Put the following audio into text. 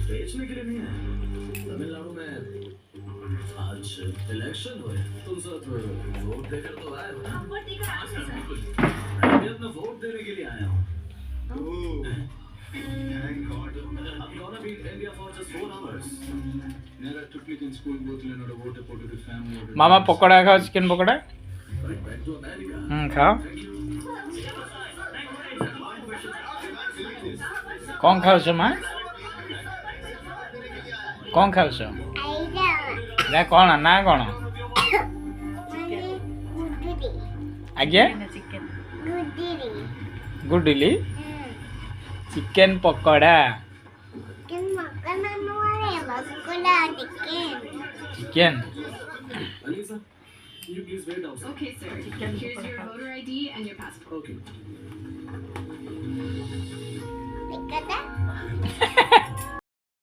बेचने के लिए नहीं है। तमिलनाडु में आज इलेक्शन हुए, तुम सब वोट देकर तो आए हो ना? वोट देकर आए हैं, सर। मैं भी अपना वोट देने के लिए आया हूँ। Thank God. I'm gonna be in India for just 4 hours. Never took me in school, both in order vote for the family. मामा पकोड़ा खाओ, chicken pakora. Right back to America. खाओ। कौन खाओ छो माँ? कौन खाओ छो? ना कौन ना कौन? आगे? गुडली? Chicken pakora. Chicken. Alisa, can you please wait outside? Okay, sir. Here's your voter ID and your passport. Okay.